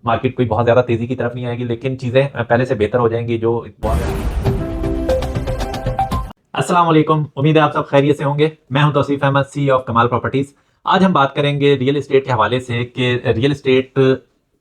Market कोई बहुत ज़्यादा तेज़ी की तरफ नहीं आएगी, लेकिन चीज़ें पहले से बेहतर हो जाएंगी जो बहुत। अस्सलाम वालेकुम, उम्मीद है आप सब खैरियत से होंगे। मैं हूं तौसीफ अहमद, सी ऑफ कमाल प्रॉपर्टीज। आज हम बात करेंगे रियल एस्टेट के हवाले से कि रियल एस्टेट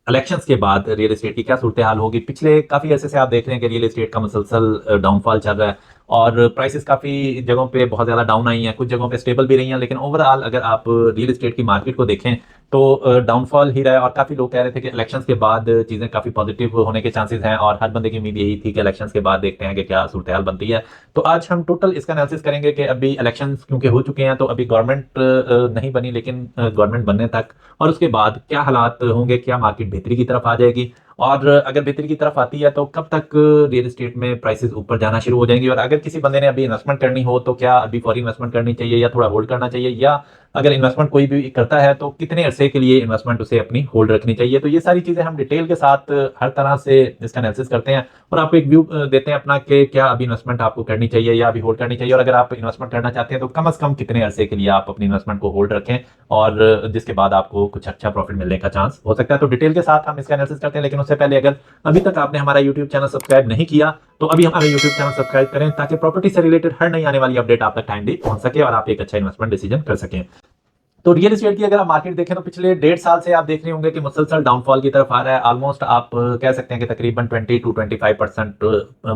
इलेक्शंस के बाद रियल एस्टेट की क्या सूरत हाल होगी। पिछले काफ़ी अरसे से आप देख रहे हैं कि रियल एस्टेट का मुसलसल डाउनफॉल चल रहा है और प्राइसेस काफ़ी जगहों पे बहुत ज़्यादा डाउन आई हैं, कुछ जगहों पे स्टेबल भी रही हैं, लेकिन ओवरऑल अगर आप रियल एस्टेट की मार्केट को देखें तो डाउनफॉल ही रहा है। और काफ़ी लोग कह रहे थे कि इलेक्शंस के बाद चीज़ें काफ़ी पॉजिटिव होने के चांसेस हैं और हर बंदे की उम्मीद यही थी कि इलेक्शंस के बाद देखते हैं कि क्या सूरत हाल बनती है। तो आज हम टोटल इसका एनालिसिस करेंगे कि अभी इलेक्शंस क्योंकि हो चुके हैं तो अभी गवर्नमेंट नहीं बनी, लेकिन गवर्नमेंट बनने तक और उसके बाद क्या हालात होंगे, क्या मार्केट बेहतरी की तरफ आ जाएगी और अगर बेहतरी की तरफ आती है तो कब तक रियल एस्टेट में प्राइसेस ऊपर जाना शुरू हो जाएंगी। और अगर किसी बंदे ने अभी इन्वेस्टमेंट करनी हो तो क्या अभी फॉरेन इन्वेस्टमेंट करनी चाहिए या थोड़ा होल्ड करना चाहिए, या अगर इन्वेस्टमेंट कोई भी करता है तो कितने अरसे के लिए इन्वेस्टमेंट उसे अपनी होल्ड रखनी चाहिए। तो ये सारी चीजें हम डिटेल के साथ हर तरह से इसका एनालिसिस करते हैं और आपको एक व्यू देते हैं अपना कि क्या अभी इन्वेस्टमेंट आपको करनी चाहिए या अभी होल्ड करनी चाहिए, और अगर आप इन्वेस्टमेंट करना चाहते हैं तो कम से कम कितने अरसे के लिए आप अपनी इन्वेस्टमेंट को होल्ड रखें और जिसके बाद आपको कुछ अच्छा प्रॉफिट मिलने का चांस हो सकता है। तो डिटेल के साथ हम इसका एनालिसिस करते हैं, लेकिन उससे पहले अगर अभी तक आपने हमारा यूट्यूब चैनल सब्सक्राइब नहीं किया तो अभी हमारे यूट्यूब चैनल सब्सक्राइब करें ताकि प्रॉपर्टी से रिलेटेड हर नई आने वाली अपडेट आप तक टाइमली पहुंच सके और आप एक अच्छा इन्वेस्टमेंट डिसीजन कर सकें। तो रियल एस्टेट की अगर आप मार्केट देखें तो पिछले 1.5 साल से आप देख रहे होंगे कि मुसलसल डाउनफॉल की तरफ आ रहा है। ऑलमोस्ट आप कह सकते हैं कि तकरीबन 20 to 25%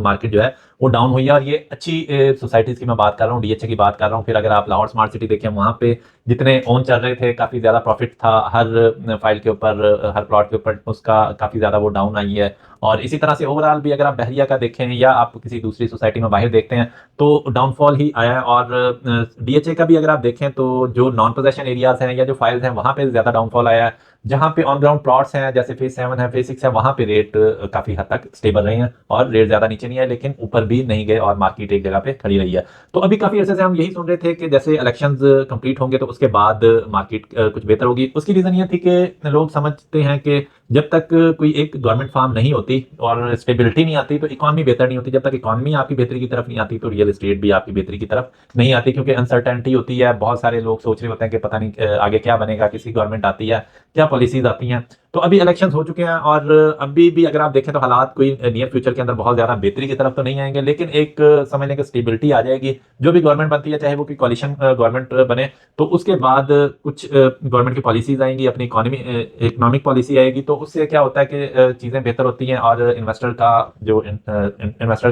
मार्केट जो है वो डाउन हुई है। और ये अच्छी सोसाइटीज की मैं बात कर रहा हूँ, डीएचए की बात कर रहा हूँ। फिर अगर आप लाहौर स्मार्ट सिटी देखें, वहां पे जितने ओन चल रहे थे काफी ज्यादा प्रॉफिट था हर फाइल के ऊपर, हर प्लॉट के ऊपर, उसका काफी ज्यादा वो डाउन आई है। और इसी तरह से ओवरऑल भी अगर आप बहरिया का देखें या आप किसी दूसरी सोसाइटी में बाहर देखते हैं तो डाउनफॉल ही आया है। और डीएचए का भी अगर आप देखें तो जो नॉन पोजेशन एरियाज हैं या जो फाइल्स हैं वहां पे ज्यादा डाउनफॉल आया है। जहां पे ऑन ग्राउंड प्लॉट्स हैं जैसे फेज 7 है, फेज 6 है, वहां पे रेट काफी हद तक स्टेबल रहे हैं और रेट ज्यादा नीचे नहीं है लेकिन ऊपर भी नहीं गए और मार्केट एक जगह पे खड़ी रही है। तो अभी काफी अर्से से हम यही सुन रहे थे कि जैसे इलेक्शंस कंप्लीट होंगे तो उसके बाद मार्केट कुछ बेहतर होगी। उसकी रीजन ये थी कि लोग समझते हैं कि जब तक कोई एक गवर्नमेंट फॉर्म नहीं होती और स्टेबिलिटी नहीं आती तो इकॉनमी बेहतर नहीं होती। जब तक इकॉनमी आपकी बेहतरी की तरफ नहीं आती तो रियल एस्टेट भी आपकी बेहतरी की तरफ नहीं आती, क्योंकि अनसर्टेनिटी होती है। बहुत सारे लोग सोच रहे होते हैं कि पता नहीं आगे क्या बनेगा, किसी गवर्नमेंट आती है, क्या पॉलिसीज आती हैं। तो अभी इलेक्शंस हो चुके हैं और अभी भी अगर आप देखें तो हालात कोई नियर फ्यूचर के अंदर बहुत ज्यादा बेहतरी की तरफ तो नहीं आएंगे, लेकिन एक समझ लें कि स्टेबिलिटी आ जाएगी। जो भी गवर्नमेंट बनती है चाहे वो कोई कॉलिशन गवर्नमेंट बने तो उसके बाद कुछ गवर्नमेंट की पॉलिसीज आएंगी, अपनी इकोनॉमिक पॉलिसी आएगी, तो उससे क्या होता है कि चीजें बेहतर होती हैं और इन्वेस्टर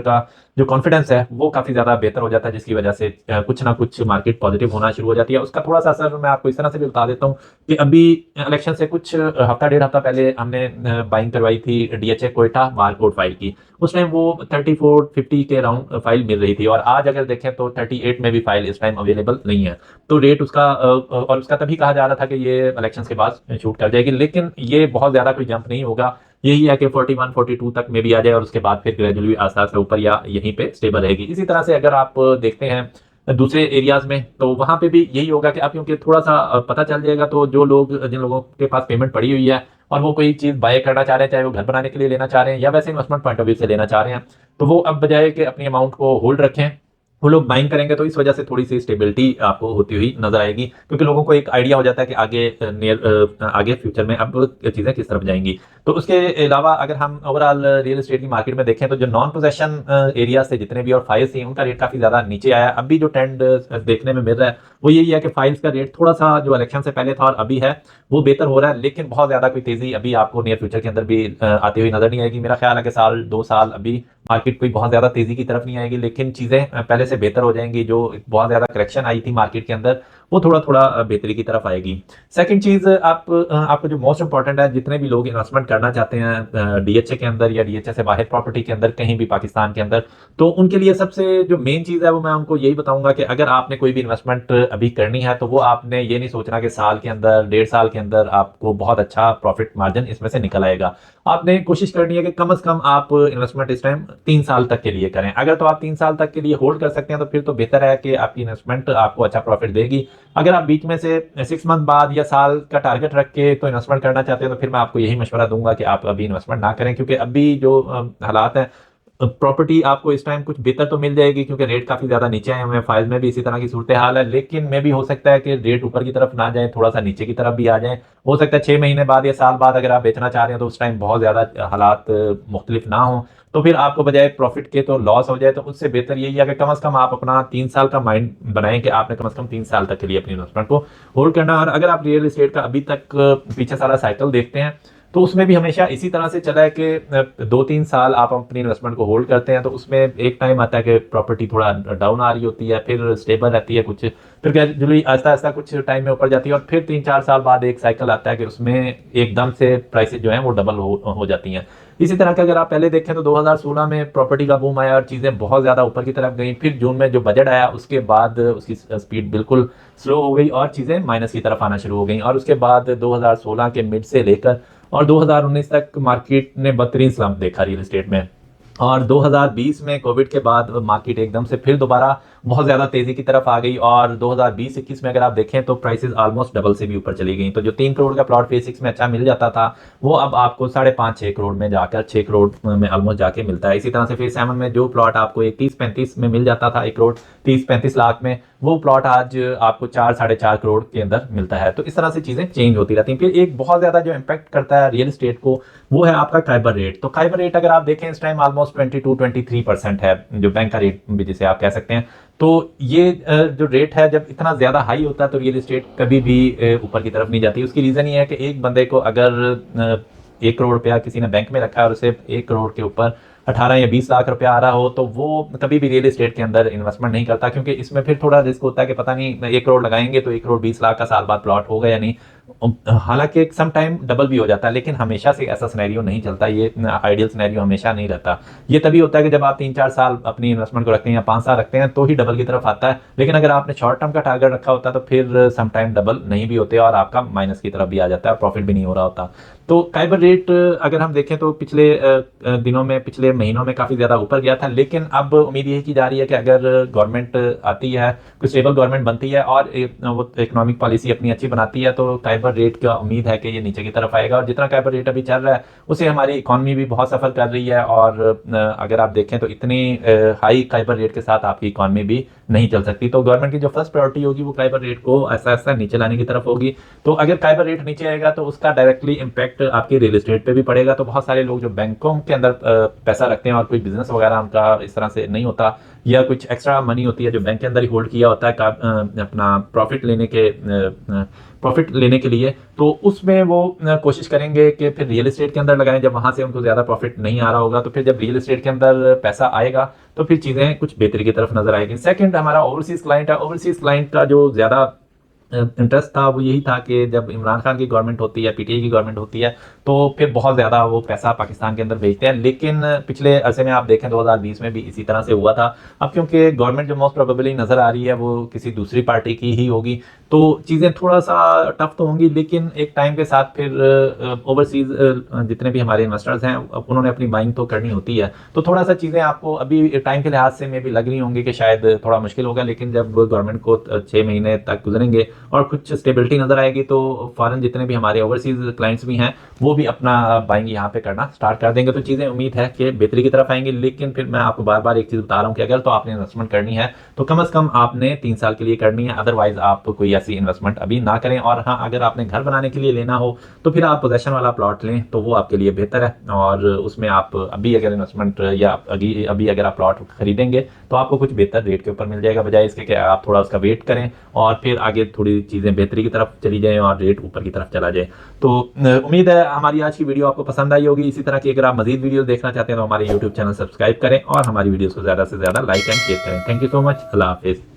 का जो कॉन्फिडेंस है वो काफी ज्यादा बेहतर हो जाता है, जिसकी वजह से कुछ ना कुछ मार्केट पॉजिटिव होना शुरू हो जाती है। उसका थोड़ा सा असर मैं आपको इस तरह से भी बता देता हूँ कि अभी इलेक्शन से कुछ हफ्ता 1.5 हफ्ता पहले हमने बाइंग करवाई थी डीएचए कोयटा बारकोड फाइल की। उस टाइम वो 34-50 के राउंड फाइल मिल रही थी और आज अगर देखें तो 38 में भी फाइल इस टाइम अवेलेबल नहीं है। तो रेट उसका और उसका तभी कहा जा रहा था कि ये इलेक्शन के बाद शूट कर जाएगी, लेकिन ये बहुत ज्यादा कोई जंप नहीं होगा। यही है कि 41-42 तक में भी आ जाए और उसके बाद फिर ग्रेजुअली आस्ते आस्ते ऊपर या यहीं पे स्टेबल रहेगी। इसी तरह से अगर आप देखते हैं दूसरे एरियाज में तो वहां पे भी यही होगा कि आप क्योंकि थोड़ा सा पता चल जाएगा तो जो लोग जिन लोगों के पास पेमेंट पड़ी हुई है और वो कोई चीज बाय करना चाह रहे हैं, चाहे वो घर बनाने के लिए लेना चाह रहे हैं या वैसे इन्वेस्टमेंट पॉइंट ऑफ व्यू से लेना चाह रहे हैं, तो वो अब बजाय कि अपनी अमाउंट को होल्ड रखें वो लोग बाइंग करेंगे। तो इस वजह से थोड़ी सी स्टेबिलिटी आपको होती हुई नजर आएगी, क्योंकि लोगों को एक आइडिया हो जाता है कि आगे फ्यूचर में अब चीजें किस तरफ जाएंगी। तो उसके अलावा अगर हम ओवरऑल रियल एस्टेट की मार्केट में देखें तो जो नॉन पोजेशन एरियाज थे जितने भी और फाइल्स थी उनका रेट काफी ज्यादा नीचे आया। अभी जो ट्रेंड देखने में मिल रहा है वो यही है कि फाइल्स का रेट थोड़ा सा जो इलेक्शन से पहले था और अभी है वो बेहतर हो रहा है, लेकिन बहुत ज्यादा कोई तेजी अभी आपको नियर फ्यूचर के अंदर भी आती हुई नजर नहीं आएगी। मेरा ख्याल है कि 1-2 साल अभी मार्केट कोई बहुत ज्यादा तेजी की तरफ नहीं आएगी, लेकिन चीजें पहले से बेहतर हो जाएंगी। जो बहुत ज्यादा करेक्शन आई थी मार्केट के अंदर वो थोड़ा थोड़ा बेहतरी की तरफ आएगी। सेकंड चीज आपको जो मोस्ट इंपॉर्टेंट है, जितने भी लोग इन्वेस्टमेंट करना चाहते हैं डीएचए के अंदर या डीएचए से बाहर प्रॉपर्टी के अंदर कहीं भी पाकिस्तान के अंदर, तो उनके लिए सबसे जो मेन चीज है वो मैं उनको यही बताऊंगा कि अगर आपने कोई भी इन्वेस्टमेंट अभी करनी है तो वो आपने ये नहीं सोचना कि साल के अंदर 1.5 साल के अंदर आपको बहुत अच्छा प्रॉफिट मार्जिन इसमें से निकल आएगा। आपने कोशिश करनी है कि कम से कम आप इन्वेस्टमेंट इस टाइम 3 साल तक के लिए करें। अगर तो आप 3 साल तक के लिए होल्ड कर सकते हैं तो फिर तो बेहतर है कि आपकी इन्वेस्टमेंट आपको अच्छा प्रॉफिट देगी। अगर आप बीच में से 6 मंथ बाद या साल का टारगेट रख के तो इन्वेस्टमेंट करना चाहते हैं तो फिर मैं आपको यही मशवरा दूंगा कि आप अभी इन्वेस्टमेंट ना करें, क्योंकि अभी जो हालात हैं प्रॉपर्टी आपको इस टाइम कुछ बेहतर तो मिल जाएगी क्योंकि रेट काफी ज्यादा नीचे आए हुए हैं, फाइल में भी इसी तरह की सूरत हाल है, लेकिन में भी हो सकता है कि रेट ऊपर की तरफ ना जाए, थोड़ा सा नीचे की तरफ भी आ जाए। हो सकता है 6 महीने बाद या साल बाद अगर आप बेचना चाह रहे हैं तो उस टाइम बहुत ज्यादा हालात मुख्तलिफ ना हो, तो फिर आपको बजाय प्रॉफिट के तो लॉस हो जाए। तो उससे बेहतर यही है कि कम से कम आप अपना 3 साल का माइंड बनाएं कि आपने कम से कम 3 साल तक के लिए अपनी इन्वेस्टमेंट को होल्ड करना। और अगर आप रियल एस्टेट का अभी तक पीछे सारा साइकिल देखते हैं तो उसमें भी हमेशा इसी तरह से चला है कि 2-3 साल आप अपनी इन्वेस्टमेंट को होल्ड करते हैं, तो उसमें एक टाइम आता है कि प्रॉपर्टी थोड़ा डाउन आ रही होती है, फिर स्टेबल रहती है कुछ, फिर ग्रेजुअली आहिस्ता आहिस्ता कुछ टाइम में ऊपर जाती है, और फिर 3-4 साल बाद एक साइकिल आता है कि उसमें एकदम से प्राइसेस जो हैं वो डबल हो जाती हैं। इसी तरह के अगर आप पहले देखें तो 2016 में प्रॉपर्टी का बूम आया और चीज़ें बहुत ज़्यादा ऊपर की तरफ गई, फिर जून में जो बजट आया उसके बाद उसकी स्पीड बिल्कुल स्लो हो गई और चीज़ें माइनस की तरफ आना शुरू हो गई, और उसके बाद 2016 के मिड से लेकर और 2019 तक मार्केट ने बदतरीन स्लम्प देखा रियल एस्टेट में। और 2020 में कोविड के बाद मार्केट एकदम से फिर दोबारा बहुत ज़्यादा तेज़ी की तरफ आ गई, और 2020-21 में अगर आप देखें तो प्राइसेस ऑलमोस्ट डबल से भी ऊपर चली गई। तो जो 3 करोड़ का प्लॉट फेज 6 में अच्छा मिल जाता था वो अब आपको 5.5-6 करोड़ में जाकर 6 करोड़ में ऑलमोस्ट जाके मिलता है। इसी तरह से फेज 7 में जो प्लॉट आपको एक 30-35 में मिल जाता था, 1 करोड़ 30-35 लाख में, वो प्लॉट आज आपको 4-4.5 करोड़ के अंदर मिलता है। तो इस तरह से चीज़ें चेंज होती रहती हैं। फिर एक बहुत ज़्यादा जो इम्पैक्ट करता है रियल एस्टेट को वो है आपका खाइबर रेट। तो खाइबर रेट अगर आप देखें इस टाइम ऑलमोस्ट 22-23% है, जो बैंक का रेट भी जिसे आप कह सकते हैं। तो ये जो रेट है जब इतना ज़्यादा हाई होता है तो रियल एस्टेट कभी भी ऊपर की तरफ नहीं जाती। उसकी रीज़न ये है कि एक बंदे को अगर 1 करोड़ रुपया किसी ने बैंक में रखा है और उसे 1 करोड़ के ऊपर 18 या 20 लाख रुपया आ रहा हो, तो वो कभी भी रियल एस्टेट के अंदर इन्वेस्टमेंट नहीं करता, क्योंकि इसमें फिर थोड़ा रिस्क होता है कि पता नहीं 1 करोड़ लगाएंगे तो 1 करोड़ 20 लाख का साल बाद प्लॉट होगा या नहीं। हालांकि सम टाइम डबल भी हो जाता है, लेकिन हमेशा से ऐसा सिनेरियो नहीं चलता, ये आइडियल सिनेरियो हमेशा नहीं रहता। ये तभी होता है कि जब आप 3-4 साल अपनी इन्वेस्टमेंट को रखते हैं या 5 साल रखते हैं तो ही डबल की तरफ आता है, लेकिन अगर आपने शॉर्ट टर्म का टारगेट रखा होता है तो फिर सम टाइम डबल नहीं भी होते और आपका माइनस की तरफ भी आ जाता है, प्रॉफिट भी नहीं हो रहा होता। तो खाइबर रेट अगर हम देखें तो पिछले दिनों में, पिछले महीनों में काफ़ी ज़्यादा ऊपर गया था, लेकिन अब उम्मीद यही की जा रही है कि अगर गवर्नमेंट आती है, कोई स्टेबल गवर्नमेंट बनती है और वो इकोनॉमिक पॉलिसी अपनी अच्छी बनाती है, तो खाइबर रेट का उम्मीद है कि ये नीचे की तरफ आएगा। और जितना खाइबर रेट अभी चल रहा है उससे हमारी इकॉनमी भी बहुत सफ़र कर रही है, और अगर आप देखें तो इतनी हाई खाइबर रेट के साथ आपकी इकॉनमी भी नहीं चल सकती। तो गवर्नमेंट की जो फर्स्ट प्रायोरिटी होगी वो खाइबर रेट को ऐसा ऐसा नीचे लाने की तरफ होगी। तो अगर खाइबर रेट नीचे आएगा तो उसका डायरेक्टली इम्पैक्ट आपकी रियल एस्टेट पे भी पड़ेगा। तो बहुत सारे लोग जो बैंकों के अंदर पैसा रखते हैं और कोई बिजनेस वगैरह उनका इस तरह से नहीं होता, या कुछ एक्स्ट्रा मनी होती है जो बैंक के अंदर ही होल्ड किया होता है अपना प्रॉफिट लेने के लिए, तो उसमें वो कोशिश करेंगे कि फिर रियल एस्टेट के अंदर लगाएं। जब वहां से उनको ज़्यादा प्रॉफिट नहीं आ रहा होगा तो फिर जब रियल एस्टेट के अंदर पैसा आएगा तो फिर चीज़ें कुछ बेहतरी की तरफ नजर आएगी। सेकंड हमारा ओवरसीज क्लाइंट है। ओवरसीज क्लाइंट का जो ज़्यादा इंटरेस्ट था वो यही था कि जब इमरान खान की गवर्नमेंट होती है, पीटीआई की गवर्नमेंट होती है, तो फिर बहुत ज़्यादा वो पैसा पाकिस्तान के अंदर भेजते हैं। लेकिन पिछले अरसे में आप देखें 2020 में भी इसी तरह से हुआ था। अब क्योंकि गवर्नमेंट जो मोस्ट प्रोबेबली नज़र आ रही है वो किसी दूसरी पार्टी की ही होगी, तो चीज़ें थोड़ा सा टफ तो होंगी, लेकिन एक टाइम के साथ फिर ओवरसीज जितने भी हमारे इन्वेस्टर्स हैं उन्होंने अपनी बाइंग तो करनी होती है। तो थोड़ा सा चीज़ें आपको अभी टाइम के लिहाज से में भी लग रही होंगी कि शायद थोड़ा मुश्किल होगा, लेकिन जब गवर्नमेंट को 6 महीने तक गुजरेंगे और कुछ स्टेबिलिटी नजर आएगी तो फॉरेन जितने भी हमारे ओवरसीज क्लाइंट्स भी हैं वो भी अपना बाइंग यहाँ पे करना स्टार्ट कर देंगे। तो चीज़ें उम्मीद है कि बेहतरी की तरफ आएंगी। लेकिन फिर मैं आपको बार बार एक चीज़ बता रहा हूँ कि अगर तो आपने इन्वेस्टमेंट करनी है तो कम से कम आपने 3 साल के लिए करनी है, अदरवाइज आप कोई ऐसी इन्वेस्टमेंट अभी ना करें। और हाँ, अगर आपने घर बनाने के लिए लेना हो तो फिर आप पोजेशन वाला प्लॉट लें, तो वो आपके लिए बेहतर है। और उसमें आप अभी अगर इन्वेस्टमेंट या अभी अगर आप प्लॉट खरीदेंगे तो आपको कुछ बेहतर रेट के ऊपर मिल जाएगा, बजाय इसके कि आप थोड़ा उसका वेट करें और फिर आगे थोड़ी चीज़ें बेहतरी की तरफ चली जाए और रेट ऊपर की तरफ चला जाए। तो उम्मीद है हमारी आज की वीडियो आपको पसंद आई होगी। इसी तरह की अगर आप मजीद वीडियो देखना चाहते हैं तो हमारे यूट्यूब चैनल सब्सक्राइब करें और हमारी वीडियोस को ज़्यादा से ज़्यादा लाइक एंड शेयर करें। Thank you so much. अल्लाह हाफिज़।